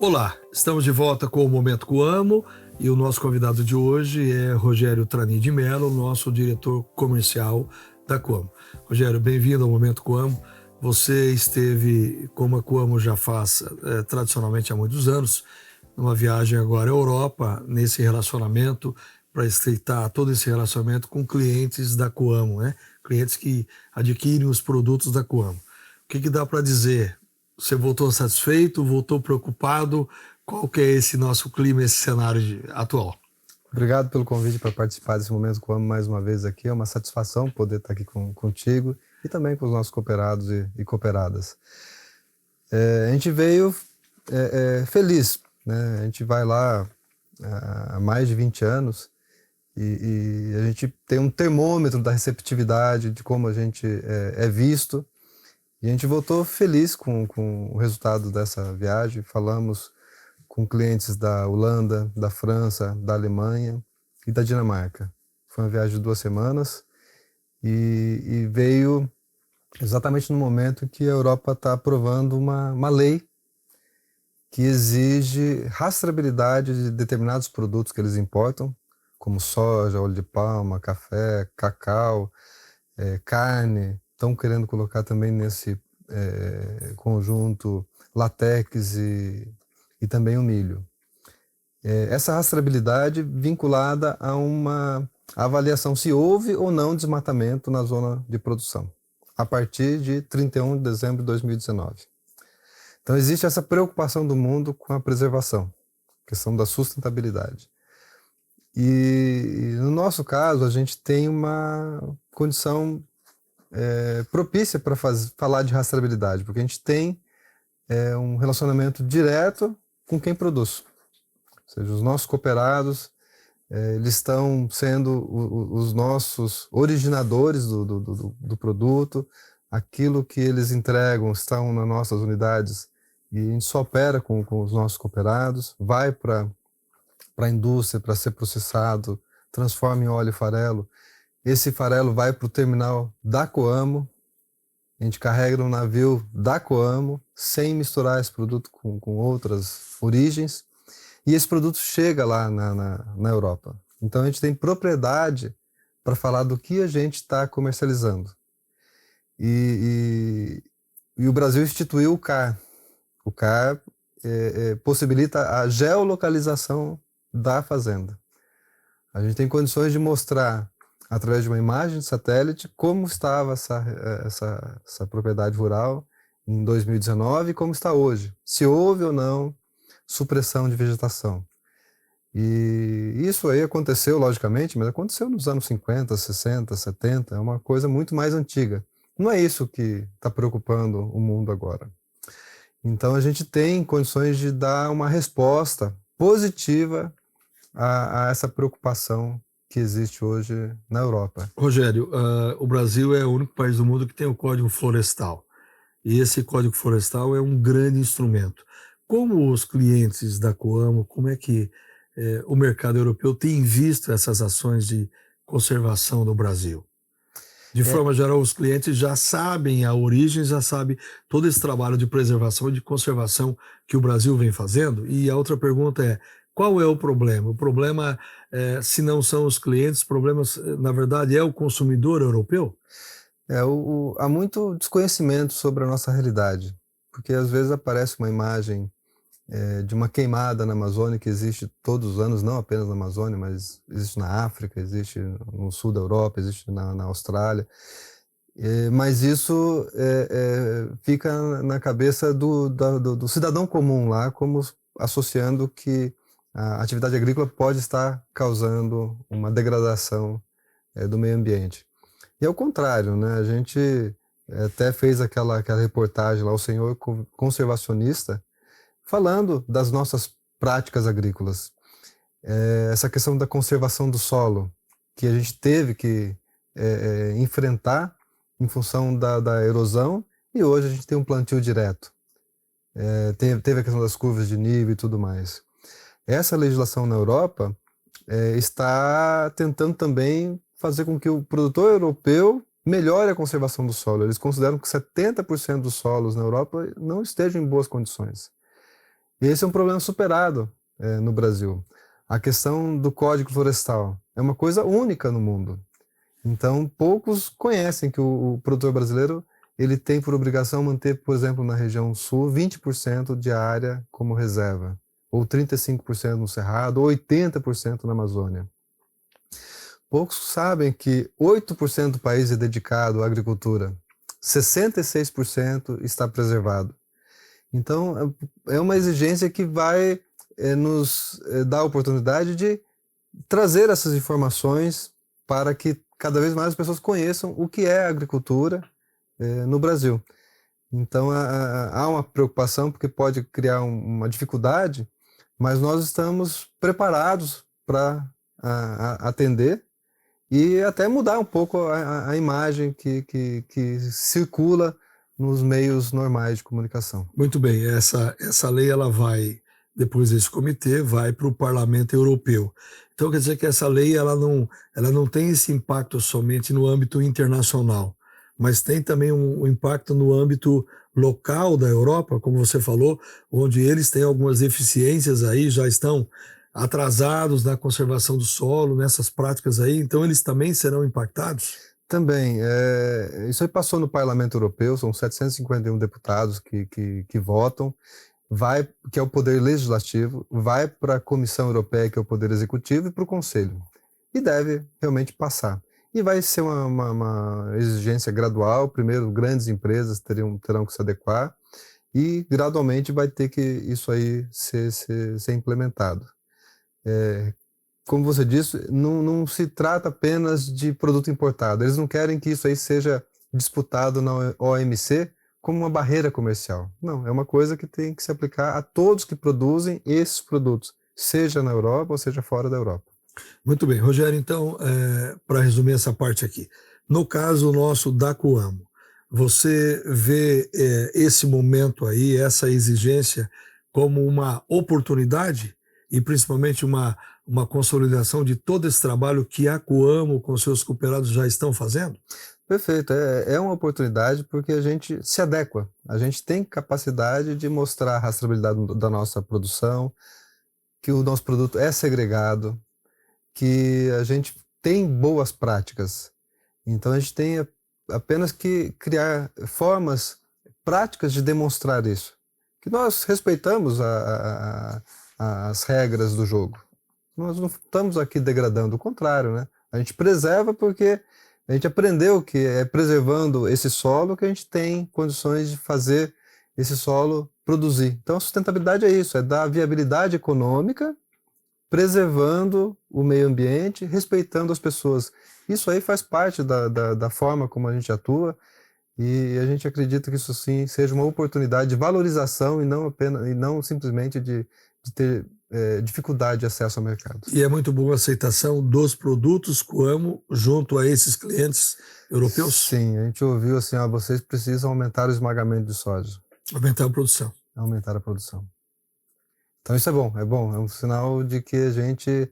Olá, estamos de volta com o Momento Coamo e o nosso convidado de hoje é Rogério Trani de Mello, nosso diretor comercial da Coamo. Rogério, bem-vindo ao Momento Coamo. Você esteve, como a Coamo já faz tradicionalmente há muitos anos, numa viagem agora à Europa, nesse relacionamento, para estreitar todo esse relacionamento com clientes da Coamo, né? Clientes que adquirem os produtos da Coamo. O que dá para dizer? Você voltou satisfeito, voltou preocupado? Qual que é esse nosso clima, esse cenário atual? Obrigado pelo convite para participar desse Momento Coamo mais uma vez aqui. É uma satisfação poder estar aqui contigo e também com os nossos cooperados e cooperadas. A gente veio feliz, né? A gente vai lá há mais de 20 anos e a gente tem um termômetro da receptividade, de como a gente é visto. E a gente voltou feliz com o resultado dessa viagem. Falamos com clientes da Holanda, da França, da Alemanha e da Dinamarca. Foi uma viagem de 2 semanas e veio exatamente no momento que a Europa está aprovando uma lei que exige rastreabilidade de determinados produtos que eles importam, como soja, óleo de palma, café, cacau, carne. Estão querendo colocar também nesse conjunto látex e também o milho. Essa rastreabilidade vinculada a uma avaliação se houve ou não desmatamento na zona de produção, a partir de 31 de dezembro de 2019. Então existe essa preocupação do mundo com a preservação, questão da sustentabilidade. E no nosso caso, a gente tem uma condição propícia para falar de rastreabilidade, porque a gente tem um relacionamento direto com quem produz. Ou seja, os nossos cooperados, eles estão sendo os nossos originadores do produto, aquilo que eles entregam estão nas nossas unidades e a gente só opera com os nossos cooperados, vai para a indústria para ser processado, transforma em óleo e farelo. Esse farelo vai para o terminal da Coamo, a gente carrega no navio da Coamo, sem misturar esse produto com outras origens, e esse produto chega lá na Europa. Então a gente tem propriedade para falar do que a gente está comercializando. E o Brasil instituiu o CAR. O CAR possibilita a geolocalização da fazenda. A gente tem condições de mostrar, através de uma imagem de satélite, como estava essa propriedade rural em 2019 e como está hoje. Se houve ou não supressão de vegetação. E isso aí aconteceu, logicamente, mas aconteceu nos anos 50, 60, 70, é uma coisa muito mais antiga. Não é isso que está preocupando o mundo agora. Então a gente tem condições de dar uma resposta positiva a essa preocupação que existe hoje na Europa. Rogério, o Brasil é o único país do mundo que tem o Código Florestal. E esse Código Florestal é um grande instrumento. Como os clientes da Coamo, como é que o mercado europeu tem visto essas ações de conservação no Brasil? De forma geral, os clientes já sabem a origem, já sabem todo esse trabalho de preservação e de conservação que o Brasil vem fazendo. E a outra pergunta é, qual é o problema? O problema, se não são os clientes, o problema, na verdade, é o consumidor europeu? Há muito desconhecimento sobre a nossa realidade, porque às vezes aparece uma imagem de uma queimada na Amazônia que existe todos os anos, não apenas na Amazônia, mas existe na África, existe no sul da Europa, existe na Austrália. Mas isso fica na cabeça do cidadão comum lá, como associando que a atividade agrícola pode estar causando uma degradação do meio ambiente. E é o contrário, né? A gente até fez aquela reportagem lá, o senhor conservacionista, falando das nossas práticas agrícolas. Essa questão da conservação do solo, que a gente teve que enfrentar em função da erosão, e hoje a gente tem um plantio direto. Teve a questão das curvas de nível e tudo mais. Essa legislação na Europa está tentando também fazer com que o produtor europeu melhore a conservação do solo. Eles consideram que 70% dos solos na Europa não estejam em boas condições. Esse é um problema superado no Brasil. A questão do Código Florestal é uma coisa única no mundo. Então, poucos conhecem que o produtor brasileiro ele tem por obrigação manter, por exemplo, na região sul, 20% de área como reserva, ou 35% no Cerrado, ou 80% na Amazônia. Poucos sabem que 8% do país é dedicado à agricultura, 66% está preservado. Então, é uma exigência que vai nos dar a oportunidade de trazer essas informações para que cada vez mais as pessoas conheçam o que é a agricultura no Brasil. Então, há uma preocupação porque pode criar uma dificuldade, mas nós estamos preparados para atender e até mudar um pouco a imagem que circula nos meios normais de comunicação. Muito bem, essa lei ela vai, depois desse comitê, vai para o Parlamento Europeu. Então quer dizer que essa lei ela não tem esse impacto somente no âmbito internacional, mas tem também um impacto no âmbito local da Europa, como você falou, onde eles têm algumas deficiências aí, já estão atrasados na conservação do solo, nessas práticas aí, então eles também serão impactados? Também, isso aí passou no Parlamento Europeu, são 751 deputados que votam, que é o poder legislativo, vai para a Comissão Europeia, que é o poder executivo, e para o Conselho. E deve realmente passar. E vai ser uma exigência gradual, primeiro grandes empresas terão que se adequar, e gradualmente vai ter que isso aí ser implementado. Como você disse, não se trata apenas de produto importado. Eles não querem que isso aí seja disputado na OMC como uma barreira comercial. Não, é uma coisa que tem que se aplicar a todos que produzem esses produtos, seja na Europa ou seja fora da Europa. Muito bem, Rogério, então, para resumir essa parte aqui, no caso nosso da Coamo, você vê esse momento aí, essa exigência, como uma oportunidade e principalmente uma consolidação de todo esse trabalho que a Coamo com seus cooperados já estão fazendo? Perfeito, é uma oportunidade porque a gente se adequa, a gente tem capacidade de mostrar a rastreabilidade da nossa produção, que o nosso produto é segregado, que a gente tem boas práticas. Então a gente tem apenas que criar formas práticas de demonstrar isso. Que nós respeitamos as regras do jogo. Nós não estamos aqui degradando, o contrário, né? A gente preserva porque a gente aprendeu que é preservando esse solo que a gente tem condições de fazer esse solo produzir. Então a sustentabilidade é isso, é dar viabilidade econômica, preservando o meio ambiente, respeitando as pessoas. Isso aí faz parte da forma como a gente atua e a gente acredita que isso sim seja uma oportunidade de valorização e não simplesmente de ter dificuldade de acesso ao mercado. E é muito boa a aceitação dos produtos Coamo junto a esses clientes europeus? Sim, a gente ouviu assim, vocês precisam aumentar o esmagamento de soja. Aumentar a produção. Aumentar a produção. Então isso é bom, é um sinal de que a gente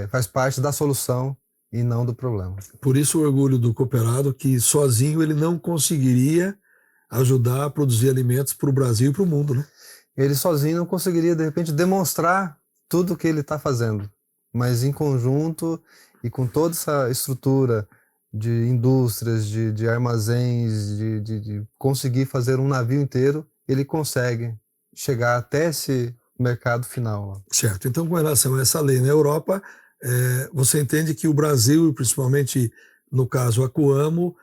faz parte da solução e não do problema. Por isso o orgulho do cooperado que sozinho ele não conseguiria ajudar a produzir alimentos para o Brasil e para o mundo, né? Ele sozinho não conseguiria, de repente, demonstrar tudo o que ele está fazendo, mas em conjunto e com toda essa estrutura de indústrias, de armazéns, de conseguir fazer um navio inteiro, ele consegue chegar até esse mercado final. Certo. Então, com relação a essa lei na Europa, você entende que o Brasil, e principalmente no caso a Coamo,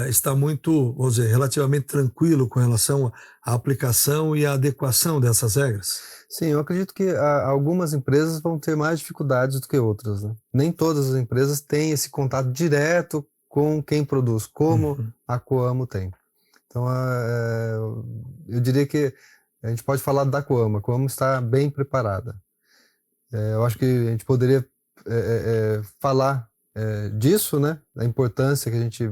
está muito, vamos dizer, relativamente tranquilo com relação à aplicação e à adequação dessas regras? Sim, eu acredito que algumas empresas vão ter mais dificuldades do que outras, né? Nem todas as empresas têm esse contato direto com quem produz, como a Coamo tem. Então, eu diria que a gente pode falar da Coamo. A Coamo está bem preparada. Eu acho que a gente poderia falar disso, né? Da importância que a gente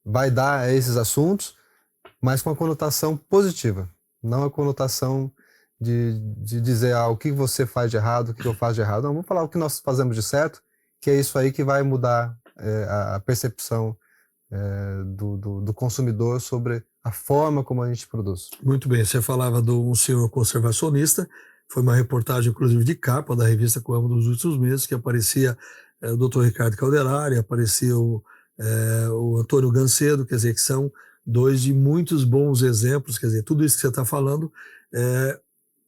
vai dar a esses assuntos, mas com a conotação positiva, não a conotação de dizer o que você faz de errado, o que eu faço de errado. Não, vamos falar o que nós fazemos de certo, que é isso aí que vai mudar a percepção do consumidor sobre a forma como a gente produz. Muito bem, você falava de um senhor conservacionista, foi uma reportagem, inclusive, de capa da revista Coamo dos últimos meses, que aparecia o Dr. Ricardo Calderari, aparecia o Antônio Gancedo, quer dizer, que são dois de muitos bons exemplos, quer dizer, tudo isso que você está falando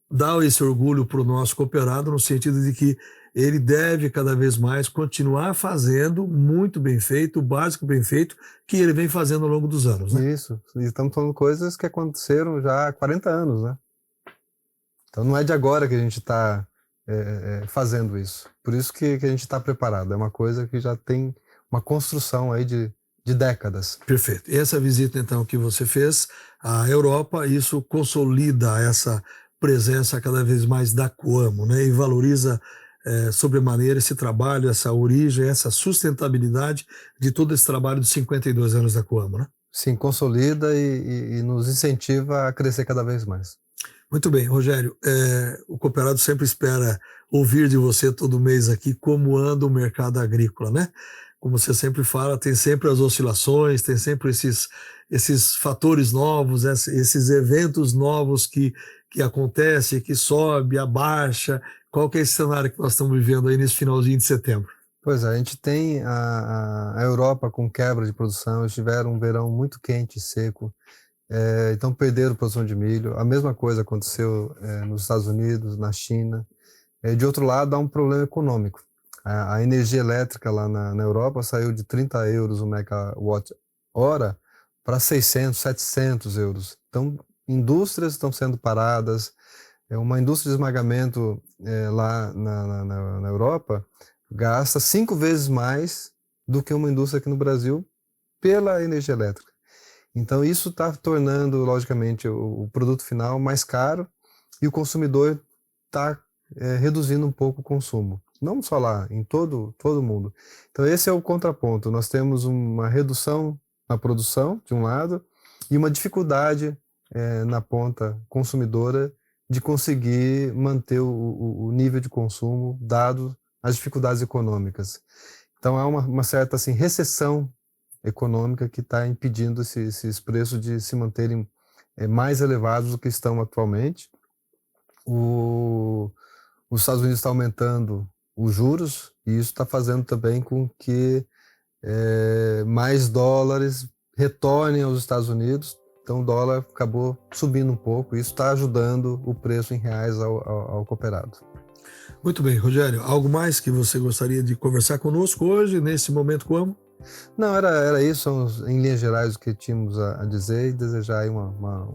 dá esse orgulho para o nosso cooperado, no sentido de que ele deve cada vez mais continuar fazendo muito bem feito, o básico bem feito, que ele vem fazendo ao longo dos anos, né? Isso, e estamos falando coisas que aconteceram já há 40 anos, né? Então não é de agora que a gente está fazendo isso. Por isso que a gente está preparado. É uma coisa que já tem uma construção aí de décadas. Perfeito. E essa visita, então, que você fez à Europa, isso consolida essa presença cada vez mais da Coamo, né? E valoriza sobremaneira esse trabalho, essa origem, essa sustentabilidade de todo esse trabalho de 52 anos da Coamo, né? Sim, consolida e nos incentiva a crescer cada vez mais. Muito bem, Rogério, o cooperado sempre espera ouvir de você todo mês aqui como anda o mercado agrícola, né? Como você sempre fala, tem sempre as oscilações, tem sempre esses fatores novos, esses eventos novos que acontecem, que sobe, abaixa. Qual que é esse cenário que nós estamos vivendo aí nesse finalzinho de setembro? Pois é, a gente tem a Europa com quebra de produção, eles tiveram um verão muito quente e seco, então perderam produção de milho. A mesma coisa aconteceu nos Estados Unidos, na China. De outro lado, há um problema econômico. A energia elétrica lá na Europa saiu de 30 euros o megawatt-hora para 600, 700 euros. Então, indústrias estão sendo paradas. Uma indústria de esmagamento lá na Europa gasta 5 vezes mais do que uma indústria aqui no Brasil pela energia elétrica. Então, isso está tornando, logicamente, o produto final mais caro e o consumidor está reduzindo um pouco o consumo. Não só lá, em todo o mundo. Então esse é o contraponto. Nós temos uma redução na produção, de um lado, e uma dificuldade na ponta consumidora de conseguir manter o nível de consumo, dado as dificuldades econômicas. Então há uma certa assim, recessão econômica que está impedindo esses preços de se manterem mais elevados do que estão atualmente. Os Estados Unidos estão aumentando os juros, e isso está fazendo também com que mais dólares retornem aos Estados Unidos. Então o dólar acabou subindo um pouco, e isso está ajudando o preço em reais ao cooperado. Muito bem, Rogério, algo mais que você gostaria de conversar conosco hoje, nesse momento Coamo? Não, era isso, em linhas gerais, o que tínhamos a dizer, e desejar aí uma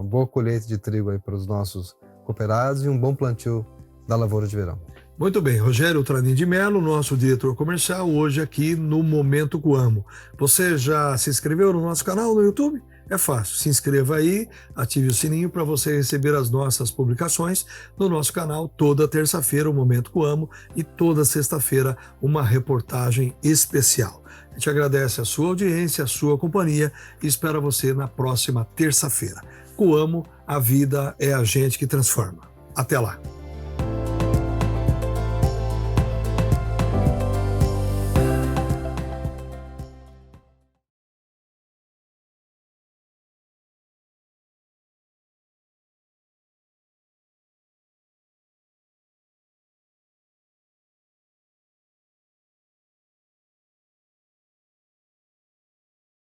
boa colheita de trigo aí para os nossos cooperados e um bom plantio da lavoura de verão. Muito bem, Rogério Tranim de Mello, nosso diretor comercial, hoje aqui no Momento Coamo. Você já se inscreveu no nosso canal no YouTube? É fácil, se inscreva aí, ative o sininho para você receber as nossas publicações no nosso canal toda terça-feira, o Momento Coamo, e toda sexta-feira uma reportagem especial. A gente agradece a sua audiência, a sua companhia e espera você na próxima terça-feira. Coamo, a vida é a gente que transforma. Até lá!